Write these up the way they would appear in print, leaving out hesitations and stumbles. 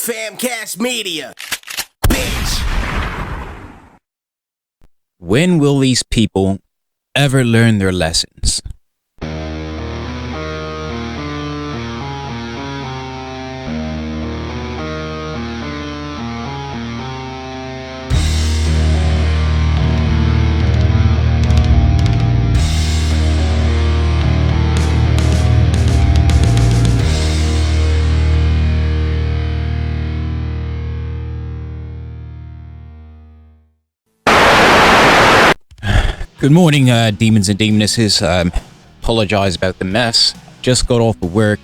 Famcast Media. Bitch. When will these people ever learn their lessons? Good morning, demons and demonesses. Apologize about the mess. Just got off of work.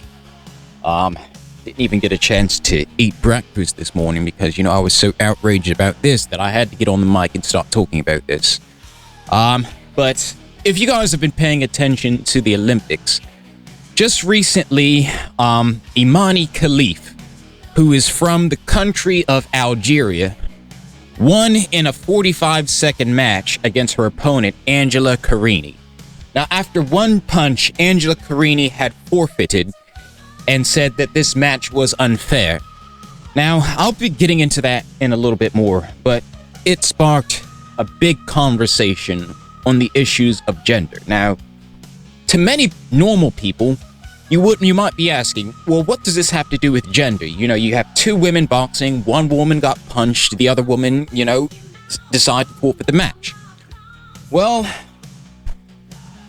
Didn't even get a chance to eat breakfast this morning because, I was so outraged about this that I had to get on the mic and start talking about this. But if you guys have been paying attention to the Olympics, just recently, Imane Khelif, who is from the country of Algeria, won in a 45-second match against her opponent, Carini. Now, after one punch, Carini had forfeited and said that this match was unfair. Now, I'll be getting into that in a little bit more, but it sparked a big conversation on the issues of gender. Now, to many normal people, you might be asking, well, what does this have to do with gender? You have two women boxing, one woman got punched, the other woman, decided to forfeit the match. Well,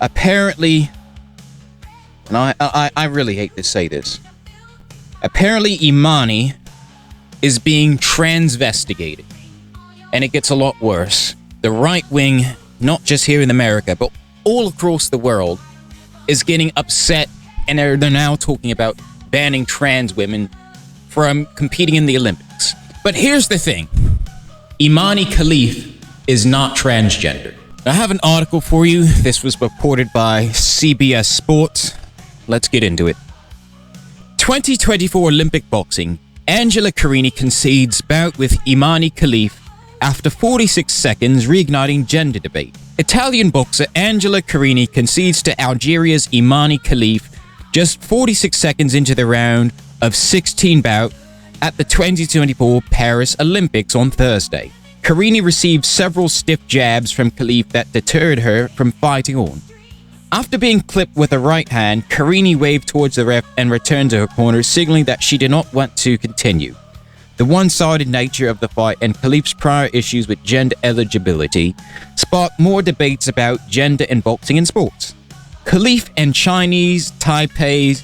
apparently, and I really hate to say this, apparently Imane is being transvestigated. And it gets a lot worse. The right wing, not just here in America, but all across the world, is getting upset. And they're now talking about banning trans women from competing in the Olympics. But here's the thing. Imane Khelif is not transgender. I have an article for you. This was reported by CBS Sports. Let's get into it. 2024 Olympic boxing. Carini concedes bout with Imane Khelif after 46 seconds, reigniting gender debate. Italian boxer Carini concedes to Algeria's Imane Khelif just 46 seconds into the round of 16 bout at the 2024 Paris Olympics on Thursday. Carini received several stiff jabs from Khelif that deterred her from fighting on. After being clipped with a right hand, Carini waved towards the ref and returned to her corner, signaling that she did not want to continue. The one-sided nature of the fight and Khelif's prior issues with gender eligibility sparked more debates about gender in boxing and sports. Khelif and Chinese Taipei's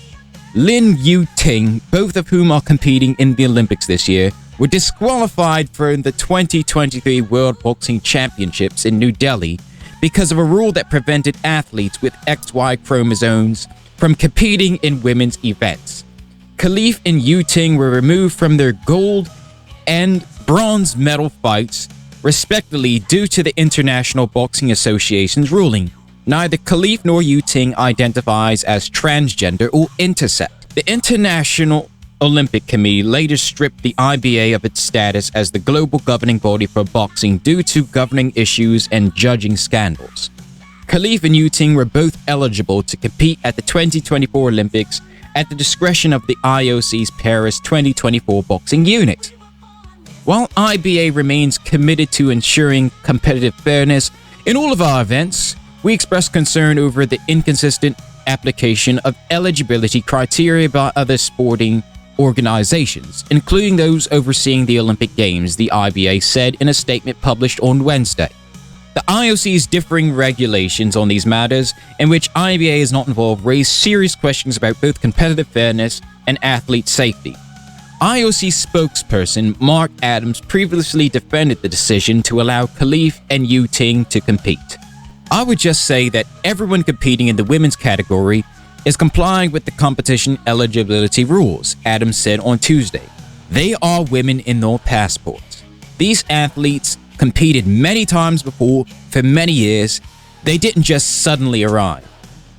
Lin Yuting, both of whom are competing in the Olympics this year, were disqualified from the 2023 World Boxing Championships in New Delhi because of a rule that prevented athletes with XY chromosomes from competing in women's events. Khelif and Yuting were removed from their gold and bronze medal fights, respectively, due to the International Boxing Association's ruling. Neither Khelif nor Yuting identifies as transgender or intersex. The International Olympic Committee later stripped the IBA of its status as the global governing body for boxing due to governing issues and judging scandals. Khelif and Yuting were both eligible to compete at the 2024 Olympics at the discretion of the IOC's Paris 2024 boxing unit. While IBA remains committed to ensuring competitive fairness in all of our events, we express concern over the inconsistent application of eligibility criteria by other sporting organizations, including those overseeing the Olympic Games, the IBA said in a statement published on Wednesday. The IOC's differing regulations on these matters, in which IBA is not involved, raise serious questions about both competitive fairness and athlete safety. IOC spokesperson Mark Adams previously defended the decision to allow Khelif and Yuting to compete. I would just say that everyone competing in the women's category is complying with the competition eligibility rules, Adams said on Tuesday. They are women in their passports. These athletes competed many times before for many years. They didn't just suddenly arrive.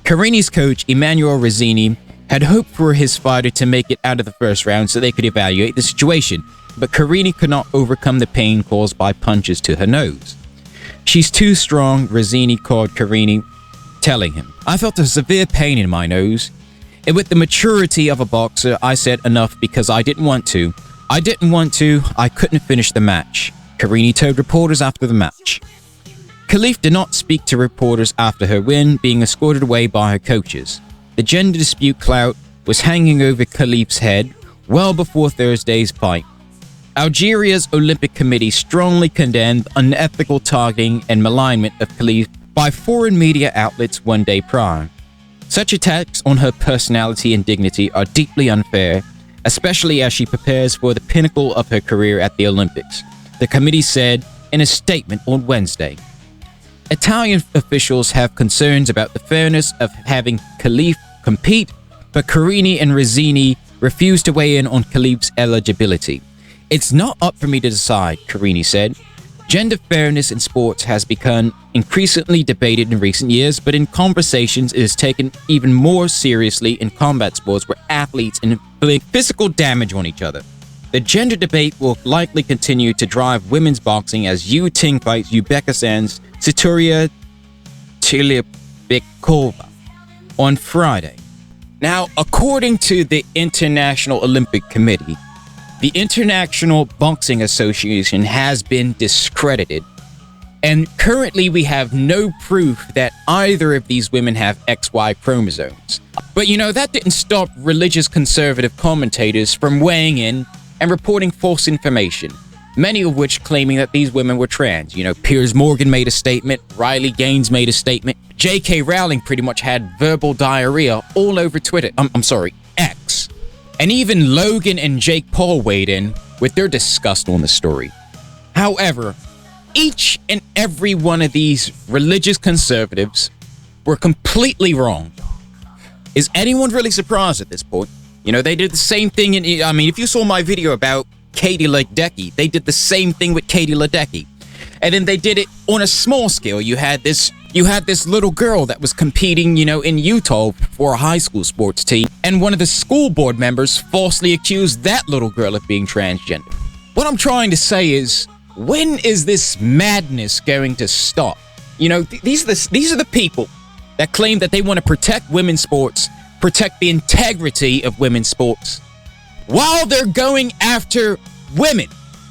Carini's coach, Emmanuel Rizzini, had hoped for his fighter to make it out of the first round so they could evaluate the situation, but Carini could not overcome the pain caused by punches to her nose. She's too strong, Rizzini called Carini, telling him, I felt a severe pain in my nose. And with the maturity of a boxer, I said enough because I didn't want to. "I didn't want to. I couldn't finish the match," Carini told reporters after the match. Khelif did not speak to reporters after her win, being escorted away by her coaches. The gender dispute clout was hanging over Khelif's head well before Thursday's fight. Algeria's Olympic Committee strongly condemned unethical targeting and malignment of Khelif by foreign media outlets one day prior. Such attacks on her personality and dignity are deeply unfair, especially as she prepares for the pinnacle of her career at the Olympics, the committee said in a statement on Wednesday. Italian officials have concerns about the fairness of having Khelif compete, but Carini and Rizzini refused to weigh in on Khelif's eligibility. "It's not up for me to decide," Carini said. "Gender fairness in sports has become increasingly debated in recent years, but in conversations it is taken even more seriously in combat sports where athletes inflict physical damage on each other. The gender debate will likely continue to drive women's boxing as Yu Ting fights Uzbekistan's Situria Tilibekova on Friday." Now, according to the International Olympic Committee, the International Boxing Association has been discredited, and currently we have no proof that either of these women have XY chromosomes. But that didn't stop religious conservative commentators from weighing in and reporting false information, many of which claiming that these women were trans. Piers Morgan made a statement, Riley Gaines made a statement, J.K. Rowling pretty much had verbal diarrhea all over Twitter. X. And even Logan and Jake Paul weighed in with their disgust on the story. However, each and every one of these religious conservatives were completely wrong. Is anyone really surprised at this point? They did the same thing if you saw my video about Katie Ledecky, they did the same thing with Katie Ledecky. And then they did it on a small scale. You had this little girl that was competing, in Utah for a high school sports team, and one of the school board members falsely accused that little girl of being transgender. What I'm trying to say is, when is this madness going to stop? These are the people that claim that they want to protect women's sports, protect the integrity of women's sports, while they're going after women.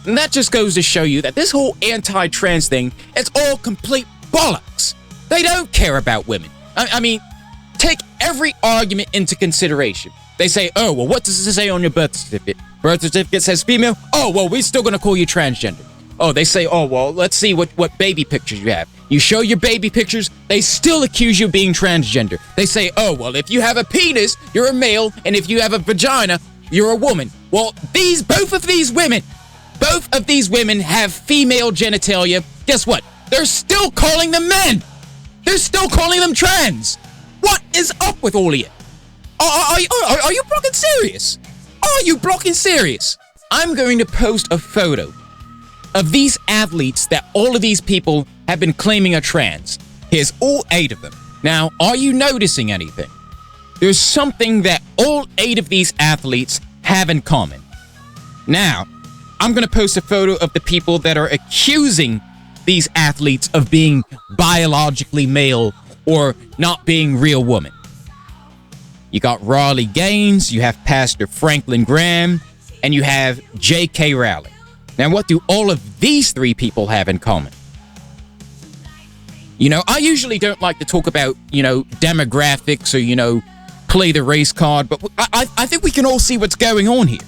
And that just goes to show you that this whole anti-trans thing is all complete bollocks. They don't care about women. Take every argument into consideration. They say, "Oh, well, what does it say on your birth certificate? Birth certificate says female? Oh, well, we're still going to call you transgender." Oh, they say, "Oh, well, let's see what baby pictures you have." You show your baby pictures, they still accuse you of being transgender. They say, "Oh, well, if you have a penis, you're a male, and if you have a vagina, you're a woman." Well, both of these women have female genitalia. Guess what? They're still calling them men. They're still calling them trans. What is up with all of you? Are you blocking serious? Are you blocking serious? I'm going to post a photo of these athletes that all of these people have been claiming are trans. Here's all 8 of them. Now, are you noticing anything? There's something that all 8 of these athletes have in common. Now, I'm going to post a photo of the people that are accusing these athletes of being biologically male or not being real women. You got Riley Gaines, you have Pastor Franklin Graham, and you have J.K. Rowling. Now, what do all of these 3 people have in common? I usually don't like to talk about, demographics or, play the race card, but I think we can all see what's going on here.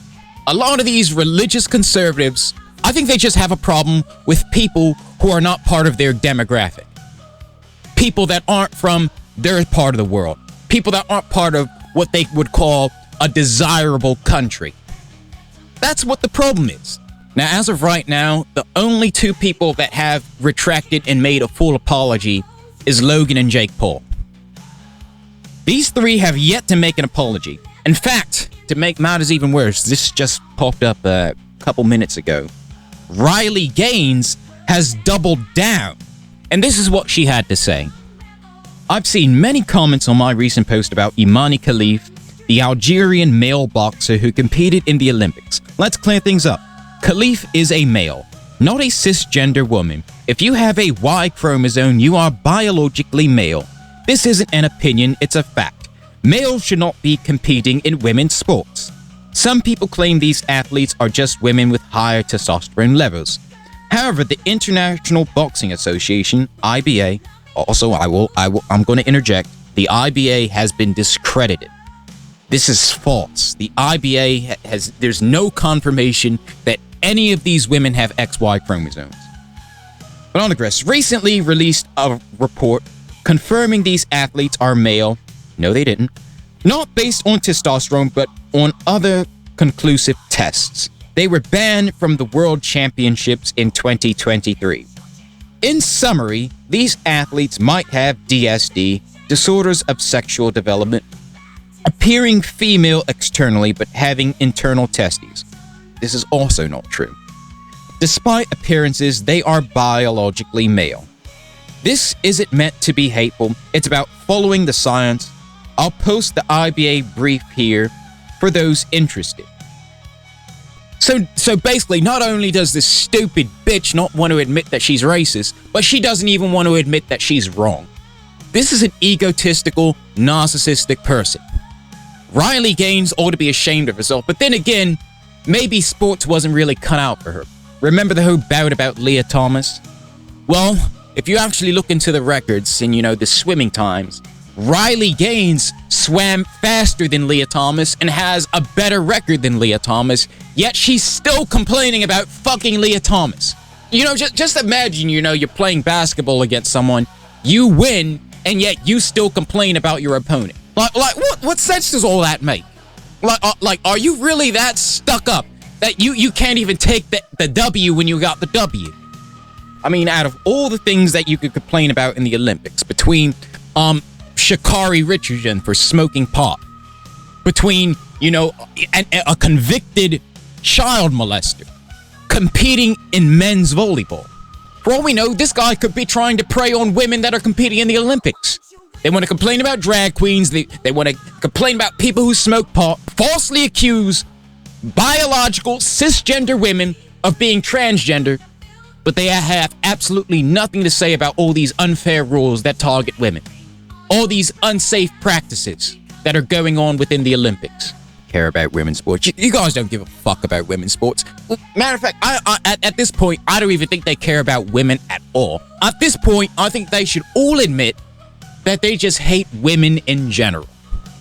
A lot of these religious conservatives, I think they just have a problem with people who are not part of their demographic. People that aren't from their part of the world. People that aren't part of what they would call a desirable country. That's what the problem is. Now, as of right now, the only 2 people that have retracted and made a full apology is Logan and Jake Paul. These 3 have yet to make an apology. In fact, to make matters even worse, this just popped up a couple minutes ago. Riley Gaines has doubled down, and this is what she had to say. "I've seen many comments on my recent post about Imane Khelif, the Algerian male boxer who competed in the Olympics. Let's clear things up. Khelif is a male, not a cisgender woman. If you have a Y chromosome, you are biologically male. This isn't an opinion, it's a fact. Males should not be competing in women's sports." Some people claim these athletes are just women with higher testosterone levels. However, the International Boxing Association, IBA, also I'm going to interject, the IBA has been discredited. This is false. The IBA there's no confirmation that any of these women have XY chromosomes. But on digress, recently released a report confirming these athletes are male. No, they didn't. Not based on testosterone, but on other conclusive tests. They were banned from the World Championships in 2023. In summary, these athletes might have DSD, disorders of sexual development, appearing female externally but having internal testes. This is also not true. Despite appearances, they are biologically male. This isn't meant to be hateful. It's about following the science. I'll post the IBA brief here for those interested. So basically, not only does this stupid bitch not want to admit that she's racist, but she doesn't even want to admit that she's wrong. This is an egotistical, narcissistic person. Riley Gaines ought to be ashamed of herself, but then again, maybe sports wasn't really cut out for her. Remember the whole bout about Leah Thomas? Well, if you actually look into the records and, the swimming times, Riley Gaines swam faster than Leah Thomas and has a better record than Leah Thomas, yet she's still complaining about fucking Leah Thomas. Just imagine, you're playing basketball against someone, you win, and yet you still complain about your opponent. What sense does all that make? Are you really that stuck up that you can't even take the W when you got the W? I mean, out of all the things that you could complain about in the Olympics, between Sha'Carri Richardson for smoking pot, between a convicted child molester competing in men's volleyball, for all we know, this guy could be trying to prey on women that are competing in the Olympics. They want to complain about drag queens. They want to complain about people who smoke pot, falsely accuse biological cisgender women of being transgender, but they have absolutely nothing to say about all these unfair rules that target women, all these unsafe practices that are going on within the Olympics. Care about women's sports? You guys don't give a fuck about women's sports. Matter of fact, at this point, I don't even think they care about women at all. At this point, I think they should all admit that they just hate women in general.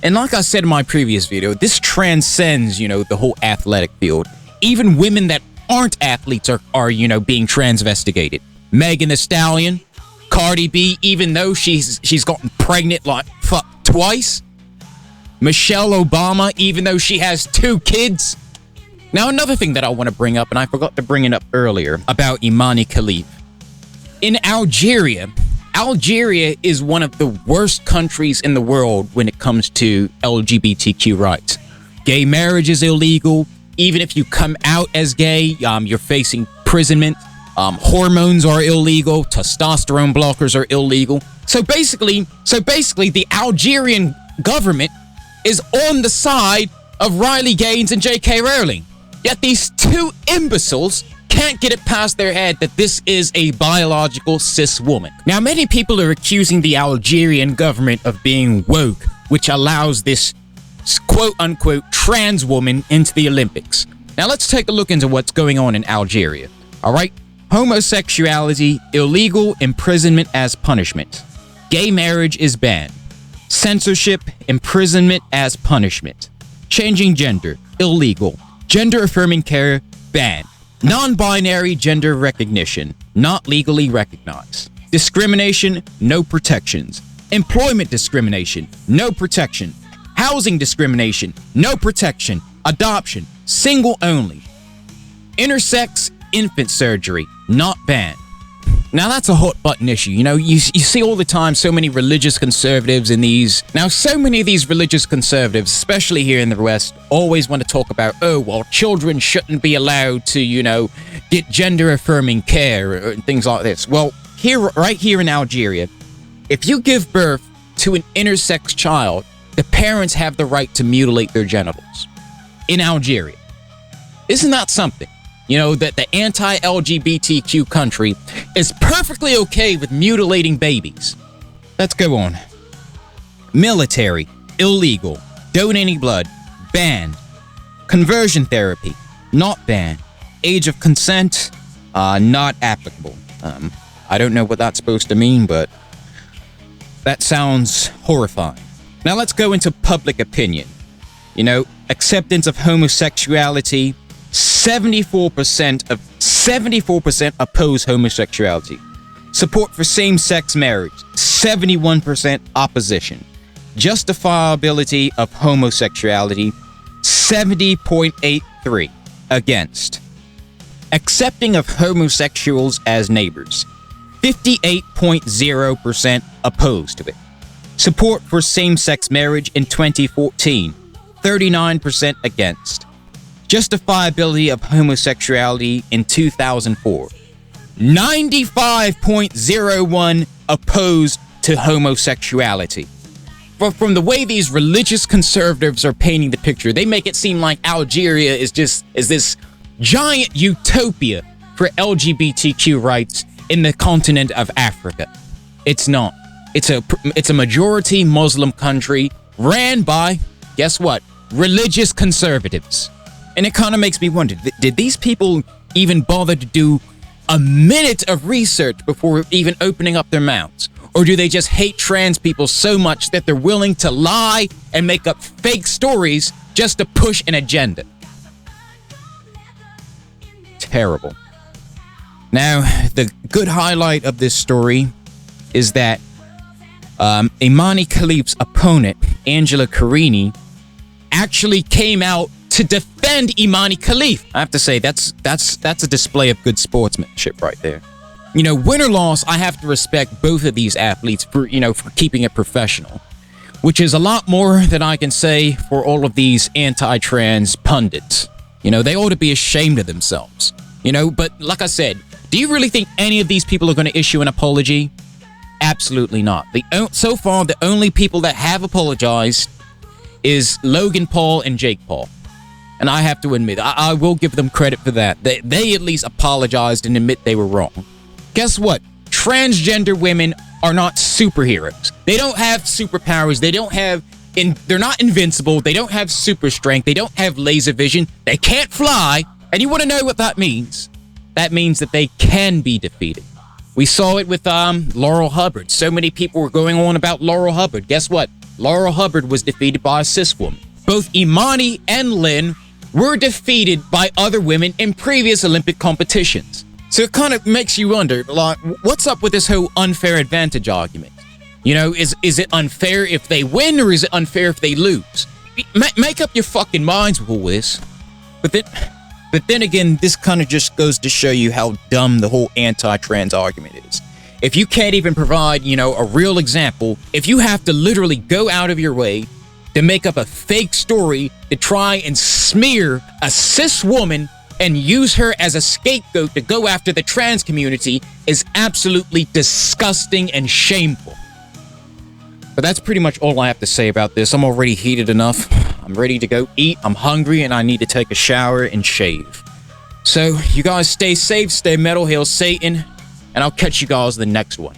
And like I said in my previous video, this transcends, the whole athletic field. Even women that aren't athletes are being transvestigated. Megan Thee Stallion, Cardi B, even though she's gotten pregnant twice. Michelle Obama, even though she has 2 kids. Now, another thing that I want to bring up, and I forgot to bring it up earlier, about Imane Khelif. In Algeria is one of the worst countries in the world when it comes to LGBTQ rights. Gay marriage is illegal. Even if you come out as gay, you're facing imprisonment. Hormones are illegal. Testosterone blockers are illegal. So basically, the Algerian government is on the side of Riley Gaines and J.K. Rowling. Yet these 2 imbeciles can't get it past their head that this is a biological cis woman. Now, many people are accusing the Algerian government of being woke, which allows this quote-unquote trans woman into the Olympics. Now, let's take a look into what's going on in Algeria. All right? Homosexuality, illegal imprisonment as punishment. Gay marriage is banned. Censorship, imprisonment as punishment. Changing gender, illegal. Gender-affirming care, banned. Non-binary gender recognition, not legally recognized. Discrimination, no protections. Employment discrimination, no protection. Housing discrimination, no protection. Adoption, single only. Intersex infant surgery, not banned. Now that's a hot button issue. You see all the time so many religious conservatives in these. Now, so many of these religious conservatives, especially here in the West, always want to talk about, children shouldn't be allowed to, get gender-affirming care and things like this. Well, right here in Algeria, if you give birth to an intersex child, the parents have the right to mutilate their genitals. In Algeria. Isn't that something? That the anti-LGBTQ country is perfectly okay with mutilating babies. Let's go on. Military, illegal. Donating blood, banned. Conversion therapy, not banned. Age of consent, not applicable. I don't know what that's supposed to mean, but that sounds horrifying. Now let's go into public opinion. You know, acceptance of homosexuality, 74% oppose homosexuality. Support for same-sex marriage, 71% opposition. Justifiability of homosexuality, 70.83 against. Accepting of homosexuals as neighbors, 58.0% opposed to it. Support for same-sex marriage in 2014, 39% against. Justifiability of homosexuality in 2004, 95.01 opposed to homosexuality. But from the way these religious conservatives are painting the picture, they make it seem like Algeria is this giant utopia for LGBTQ rights in the continent of Africa. It's not. It's a majority Muslim country ran by, guess what? Religious conservatives. And it kind of makes me wonder, did these people even bother to do a minute of research before even opening up their mouths? Or do they just hate trans people so much that they're willing to lie and make up fake stories just to push an agenda? Terrible. Now, the good highlight of this story is that Imane Khelif's opponent, Angela Carini, actually came out to defend Imane Khelif. I have to say, that's a display of good sportsmanship right there. You know, win or loss, I have to respect both of these athletes for keeping it professional, which is a lot more than I can say for all of these anti-trans pundits. You know, they ought to be ashamed of themselves. You know, but like I said, do you really think any of these people are going to issue an apology? Absolutely not. So far, the only people that have apologized is Logan Paul and Jake Paul. And I have to admit, I will give them credit for that. They at least apologized and admit they were wrong. Guess what? Transgender women are not superheroes. They don't have superpowers. They're not invincible. They don't have super strength. They don't have laser vision. They can't fly. And you want to know what that means? That means that they can be defeated. We saw it with Laurel Hubbard. So many people were going on about Laurel Hubbard. Guess what? Laurel Hubbard was defeated by a cis woman. Both Imani and Lynn were defeated by other women in previous Olympic competitions. So it kind of makes you wonder, like, what's up with this whole unfair advantage argument? You know, is it unfair if they win or is it unfair if they lose? Make up your fucking minds with all this. But then again, this kind of just goes to show you how dumb the whole anti-trans argument is. If you can't even provide, a real example, if you have to literally go out of your way to make up a fake story to try and smear a cis woman and use her as a scapegoat to go after the trans community, is absolutely disgusting and shameful. But that's pretty much all I have to say about this. I'm already heated enough. I'm ready to go eat. I'm hungry and I need to take a shower and shave. So you guys stay safe, stay metal, hail Satan, and I'll catch you guys in the next one.